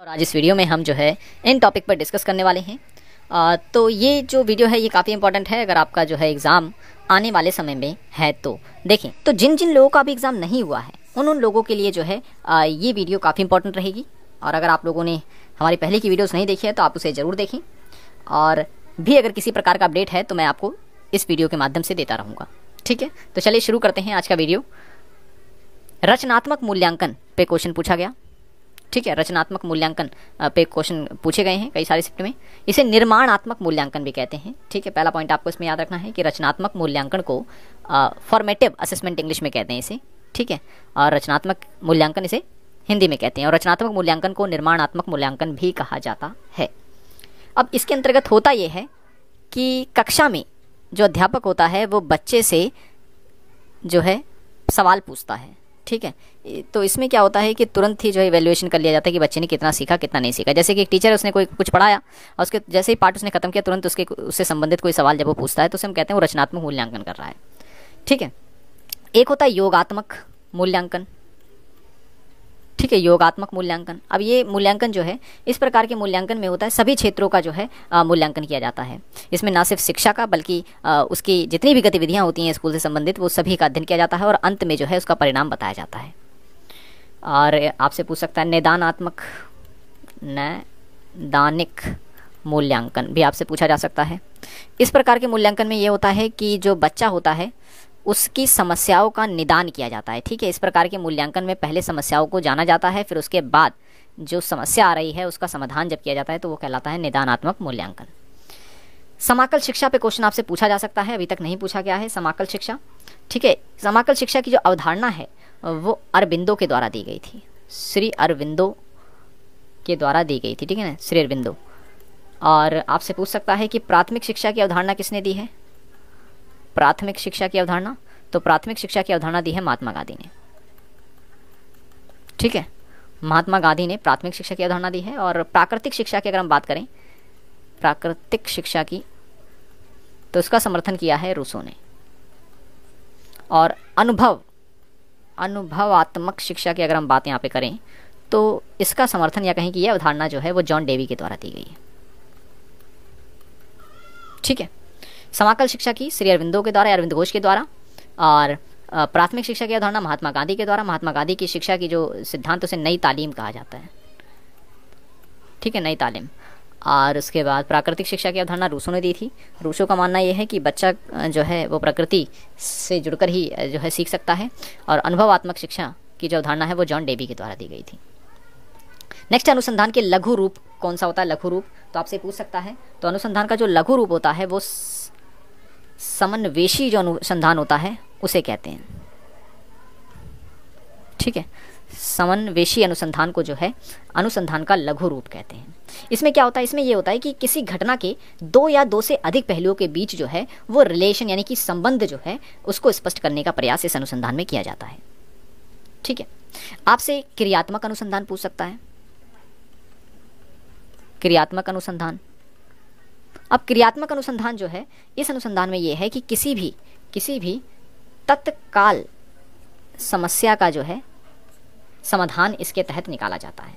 और आज इस वीडियो में हम जो है इन टॉपिक पर डिस्कस करने वाले हैं। तो ये जो वीडियो है ये काफ़ी इंपॉर्टेंट है अगर आपका जो है एग्ज़ाम आने वाले समय में है। तो देखें, तो जिन जिन लोगों का अभी एग्ज़ाम नहीं हुआ है उन लोगों के लिए जो है ये वीडियो काफ़ी इंपॉर्टेंट रहेगी। और अगर आप लोगों ने हमारी पहले की वीडियोज़ नहीं देखी है तो आप उसे ज़रूर देखें, और भी अगर किसी प्रकार का अपडेट है तो मैं आपको इस वीडियो के माध्यम से देता रहूँगा। ठीक है, तो चलिए शुरू करते हैं आज का वीडियो। रचनात्मक मूल्यांकन पे क्वेश्चन पूछा गया। ठीक है, रचनात्मक मूल्यांकन पे क्वेश्चन पूछे गए हैं कई सारे शिफ्ट में। इसे निर्माणात्मक मूल्यांकन भी कहते हैं। ठीक है, पहला पॉइंट आपको इसमें याद रखना है कि रचनात्मक मूल्यांकन को फॉर्मेटिव असेसमेंट इंग्लिश में कहते हैं इसे। ठीक है, और रचनात्मक मूल्यांकन इसे हिंदी में कहते हैं, और रचनात्मक मूल्यांकन को निर्माणात्मक मूल्यांकन भी कहा जाता है। अब इसके अंतर्गत होता यह है कि कक्षा में जो अध्यापक होता है वो बच्चे से जो है सवाल पूछता है। ठीक है, तो इसमें क्या होता है कि तुरंत ही जो है इवैल्यूएशन कर लिया जाता है कि बच्चे ने कितना सीखा कितना नहीं सीखा। जैसे कि एक टीचर उसने कोई कुछ पढ़ाया और उसके जैसे ही पार्ट उसने खत्म किया तुरंत उससे संबंधित कोई सवाल जब वो पूछता है तो उसे हम कहते हैं वो रचनात्मक मूल्यांकन कर रहा है। ठीक है, एक होता है योगात्मक मूल्यांकन। ठीक है, योगात्मक मूल्यांकन। अब ये मूल्यांकन जो है इस प्रकार के मूल्यांकन में होता है सभी क्षेत्रों का जो है मूल्यांकन किया जाता है। इसमें ना सिर्फ शिक्षा का बल्कि उसकी जितनी भी गतिविधियां होती हैं स्कूल से संबंधित वो सभी का अध्ययन किया जाता है और अंत में जो है उसका परिणाम बताया जाता है। और आपसे पूछ सकता है नैदानिक मूल्यांकन भी आपसे पूछा जा सकता है। इस प्रकार के मूल्यांकन में ये होता है कि जो बच्चा होता है उसकी समस्याओं का निदान किया जाता है। ठीक है, इस प्रकार के मूल्यांकन में पहले समस्याओं को जाना जाता है, फिर उसके बाद जो समस्या आ रही है उसका समाधान जब किया जाता है तो वो कहलाता है निदानात्मक मूल्यांकन। समाकल शिक्षा पे क्वेश्चन आपसे पूछा जा सकता है, अभी तक नहीं पूछा गया है समाकल शिक्षा। ठीक है, समाकल शिक्षा की जो अवधारणा है वो अरबिंदो के द्वारा दी गई थी, श्री अरबिंदो के द्वारा दी गई थी। ठीक है ना, श्री अरबिंदो। और आपसे पूछ सकता है कि प्राथमिक शिक्षा की अवधारणा किसने दी है? प्राथमिक शिक्षा की अवधारणा, तो प्राथमिक शिक्षा की अवधारणा दी है महात्मा गांधी ने। ठीक है, महात्मा गांधी ने प्राथमिक शिक्षा की अवधारणा दी है। और प्राकृतिक शिक्षा की अगर हम बात करें, प्राकृतिक शिक्षा की, तो इसका समर्थन किया है रूसो ने। और अनुभवात्मक शिक्षा की अगर हम बात यहाँ पे करें तो इसका समर्थन या कहें कि यह अवधारणा जो है वो जॉन डेवी के द्वारा दी गई है। ठीक है, समाकल शिक्षा की श्री अरविंदो के द्वारा या अरविंद घोष के द्वारा, और प्राथमिक शिक्षा की अवधारणा महात्मा गांधी के द्वारा। महात्मा गांधी की शिक्षा की जो सिद्धांत उसे नई तालीम कहा जाता है। ठीक है, नई तालीम। और उसके बाद प्राकृतिक शिक्षा की अवधारणा रूसो ने दी थी। रूसो का मानना यह है कि बच्चा जो है वो प्रकृति से जुड़कर ही जो है सीख सकता है। और अनुभवात्मक शिक्षा की जो अवधारणा है वो जॉन डेवी के द्वारा दी गई थी। नेक्स्ट, अनुसंधान के लघु रूप कौन सा होता है? लघु रूप, तो आपसे पूछ सकता है। तो अनुसंधान का जो लघु रूप होता है वो समन्वेशी जो अनुसंधान होता है उसे कहते हैं। ठीक है, समन्वेशी अनुसंधान को जो है अनुसंधान का लघु रूप कहते हैं। इसमें क्या होता है? इसमें यह होता है कि किसी घटना के दो या दो से अधिक पहलुओं के बीच जो है वो रिलेशन यानी कि संबंध जो है उसको स्पष्ट करने का प्रयास इस अनुसंधान में किया जाता है। ठीक है, आपसे क्रियात्मक अनुसंधान पूछ सकता है। क्रियात्मक अनुसंधान, अब क्रियात्मक अनुसंधान जो है इस अनुसंधान में यह है कि किसी भी तत्काल समस्या का जो है समाधान इसके तहत निकाला जाता है।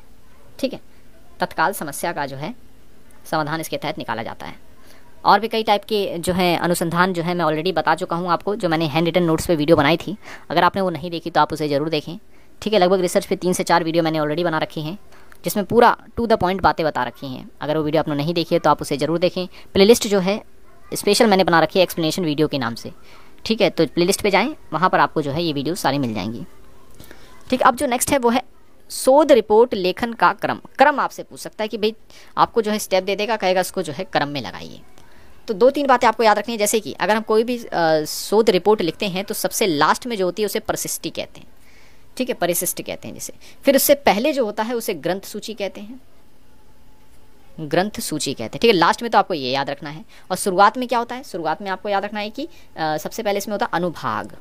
ठीक है, तत्काल समस्या का जो है समाधान इसके तहत निकाला जाता है। और भी कई टाइप के जो है अनुसंधान जो है मैं ऑलरेडी बता चुका हूँ आपको, जो मैंने हैंड रिटन नोट्स पे वीडियो बनाई थी। अगर आपने वो नहीं देखी तो आप उसे ज़रूर देखें। ठीक है, लगभग रिसर्च पे 3 से 4 वीडियो मैंने ऑलरेडी बना रखी हैं जिसमें पूरा टू द पॉइंट बातें बता रखी हैं। अगर वो वीडियो आपने नहीं देखी है तो आप उसे ज़रूर देखें। प्लेलिस्ट जो है स्पेशल मैंने बना रखी है एक्सप्लेनेशन वीडियो के नाम से। ठीक है, तो प्लेलिस्ट पे जाएं, वहाँ पर आपको जो है ये वीडियो सारी मिल जाएंगी। ठीक, अब जो नेक्स्ट है वो है शोध रिपोर्ट लेखन का क्रम आपसे पूछ सकता है कि भाई आपको जो है स्टेप दे देगा, कहेगा इसको जो है क्रम में लगाइए। तो 2-3 बातें आपको याद रखनी है। जैसे कि अगर हम कोई भी शोध रिपोर्ट लिखते हैं तो सबसे लास्ट में जो होती है उसे परिशिष्टि कहते हैं। ठीक है, परिशिष्ट कहते हैं जिसे। फिर उससे पहले जो होता है उसे ग्रंथ सूची कहते हैं, ग्रंथ सूची कहते हैं। ठीक है, लास्ट में तो आपको ये याद रखना है। और शुरुआत में क्या होता है? शुरुआत में आपको याद रखना है कि सबसे पहले इसमें होता है अनुभाग।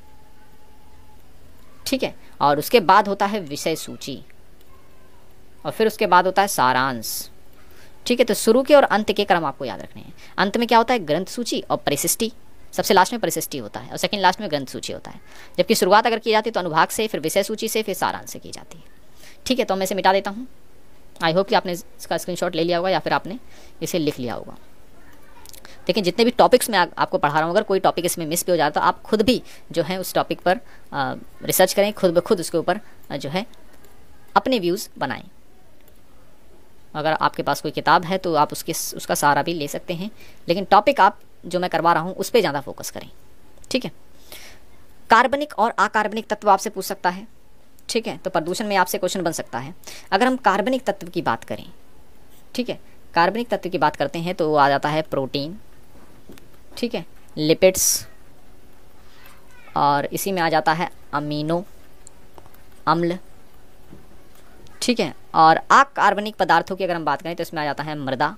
ठीक है, और उसके बाद होता है विषय सूची, और फिर उसके बाद होता है सारांश। ठीक है, तो शुरू के और अंत के क्रम आपको याद रखने हैं। अंत में क्या होता है? ग्रंथ सूची और परिशिष्टि। सबसे लास्ट में परिशिष्टि होता है और सेकंड लास्ट में ग्रंथ सूची होता है। जबकि शुरुआत अगर की जाती है तो अनुभाग से, फिर विषय सूची से, फिर सारांश से की जाती है। ठीक है, तो मैं इसे मिटा देता हूँ। आई होप कि आपने इसका स्क्रीनशॉट ले लिया होगा या फिर आपने इसे लिख लिया होगा। देखिए जितने भी टॉपिक्स मैं आपको पढ़ा रहा हूँ, अगर कोई टॉपिक इसमें मिस भी हो जाता तो आप खुद भी जो है उस टॉपिक पर रिसर्च करें, खुद ब खुद उसके ऊपर जो है अपने व्यूज़ बनाएं। अगर आपके पास कोई किताब है तो आप उसका सहारा भी ले सकते हैं, लेकिन टॉपिक आप जो मैं करवा रहा हूँ उस पर ज़्यादा फोकस करें। ठीक है। कार्बनिक और अकार्बनिक तत्व आपसे पूछ सकता है। ठीक है, तो प्रदूषण में आपसे क्वेश्चन बन सकता है। अगर हम कार्बनिक तत्व की बात करें, ठीक है, कार्बनिक तत्व की बात करते हैं तो आ जाता है प्रोटीन, ठीक है, लिपिड्स, और इसी में आ जाता है अमीनो अम्ल। ठीक है, और अकार्बनिक पदार्थों की अगर हम बात करें तो इसमें आ जाता है मृदा,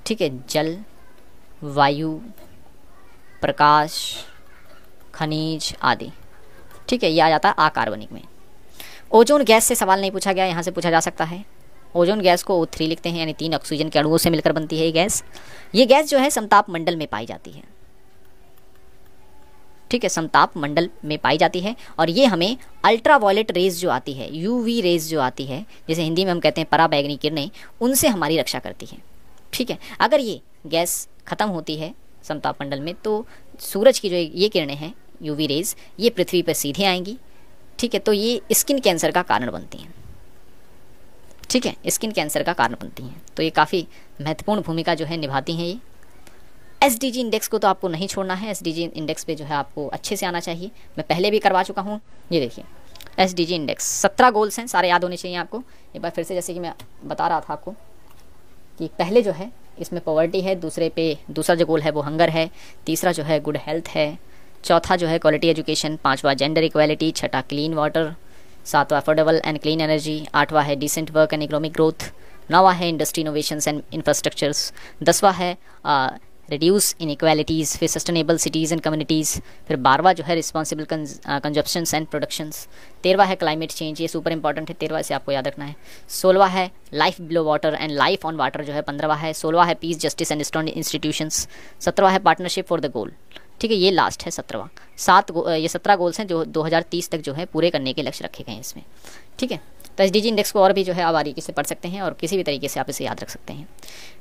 ठीक है, जल, वायु, प्रकाश, खनिज आदि। ठीक है, ये आ जाता है अकार्बनिक में। ओजोन गैस से सवाल नहीं पूछा गया, यहाँ से पूछा जा सकता है। ओजोन गैस को O3 लिखते हैं, यानी 3 ऑक्सीजन के अणुओं से मिलकर बनती है ये गैस। ये गैस जो है समताप मंडल में पाई जाती है। ठीक है, समताप मंडल में पाई जाती है, और ये हमें अल्ट्रावायलेट रेज जो आती है, UV रेज जो आती है, जैसे हिंदी में हम कहते हैं पराबैंगनी किरणें, उनसे हमारी रक्षा करती है। ठीक है, अगर ये गैस ख़त्म होती है समताप मंडल में तो सूरज की जो ये किरणें हैं UV रेज, ये पृथ्वी पर सीधे आएंगी। ठीक है, तो ये स्किन कैंसर का कारण बनती हैं। ठीक है, स्किन कैंसर का कारण बनती हैं, तो ये काफ़ी महत्वपूर्ण भूमिका जो है निभाती हैं ये। SDG इंडेक्स को तो आपको नहीं छोड़ना है, SDG इंडेक्स पे जो है आपको अच्छे से आना चाहिए। मैं पहले भी करवा चुका हूँ। ये देखिए SDG इंडेक्स 17 गोल्स हैं, सारे याद होने चाहिए आपको। एक बार फिर से, जैसे कि मैं बता रहा था आपको कि पहले जो है इसमें पॉवर्टी है, दूसरा जो गोल है वो हंगर है, तीसरा जो है गुड हेल्थ है, चौथा जो है क्वालिटी एजुकेशन, पांचवा जेंडर इक्वालिटी, छठा क्लीन वाटर, सातवां अफोर्डेबल एंड क्लीन एनर्जी, आठवां है decent work and economic growth, नौवां है इंडस्ट्री इनोवेशंस एंड इंफ्रास्ट्रक्चर्स, 10वां है रिड्यूस इनइक्वालिटीज़, फिर सस्टेनेबल सिटीज़ एंड कम्युनिटीज़, फिर 12वां जो है रिस्पॉन्सिबल कंजप्शंस एंड प्रोडक्शंस, 13वां है क्लाइमेट चेंज, ये सुपर इंपॉर्टेंट है, 13वां इसे आपको याद रखना है, 16वां है life below water and life on water जो है 15वां है, 16वां है peace justice and strong institutions, 17वां है पार्टनरशिप फॉर द गोल। ठीक है, ये लास्ट है 17वां। ये 17 गोल्स हैं जो 2030 तक जो है पूरे करने के लक्ष्य रखे गए हैं इसमें। ठीक है, तो SDG इंडेक्स को और भी जो है आप बारीकी से पढ़ सकते हैं और किसी भी तरीके से आप इसे याद रख सकते हैं।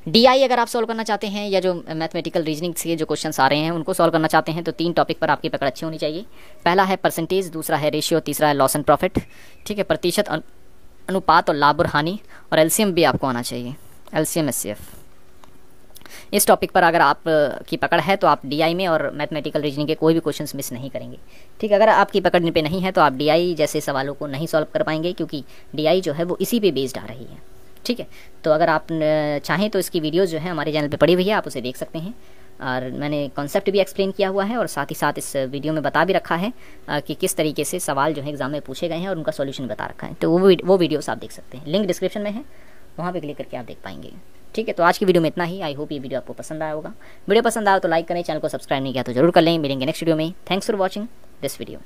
DI अगर आप सॉल्व करना चाहते हैं, या जो मैथमेटिकल रीजनिंग से जो क्वेश्चंस आ रहे हैं उनको सॉल्व करना चाहते हैं, तो 3 टॉपिक पर आपकी पकड़ अच्छी होनी चाहिए। पहला है परसेंटेज, दूसरा है रेशियो, तीसरा है लॉस एंड प्रॉफिट। ठीक है, प्रतिशत, अनुपात और लाभ और हानि, और LCM भी आपको आना चाहिए, LCM SCF। इस टॉपिक पर अगर आप की पकड़ है तो आप DI में और मैथमेटिकल रीजनिंग के कोई भी क्वेश्चंस मिस नहीं करेंगे। ठीक है, अगर आपकी पकड़ पे नहीं है तो आप DI जैसे सवालों को नहीं सॉल्व कर पाएंगे, क्योंकि DI जो है वो इसी पे बेस्ड आ रही है। ठीक है, तो अगर आप चाहें तो इसकी वीडियोज़ जो है हमारे चैनल पर पड़ी हुई है, आप उसे देख सकते हैं, और मैंने कॉन्सेप्ट भी एक्सप्लेन किया हुआ है, और साथ ही साथ इस वीडियो में बता भी रखा है कि किस तरीके से सवाल जो है एग्जाम में पूछे गए हैं और उनका सॉल्यूशन बता रखा है। तो वो वीडियोस आप देख सकते हैं, लिंक डिस्क्रिप्शन में है, वहाँ पे क्लिक करके आप देख पाएंगे। ठीक है, तो आज की वीडियो में इतना ही। आई होप ये वीडियो आपको पसंद आया होगा। वीडियो पसंद आया तो लाइक करें, चैनल को सब्सक्राइब नहीं किया तो जरूर कर लें। मिलेंगे नेक्स्ट वीडियो में। Thanks for watching this video.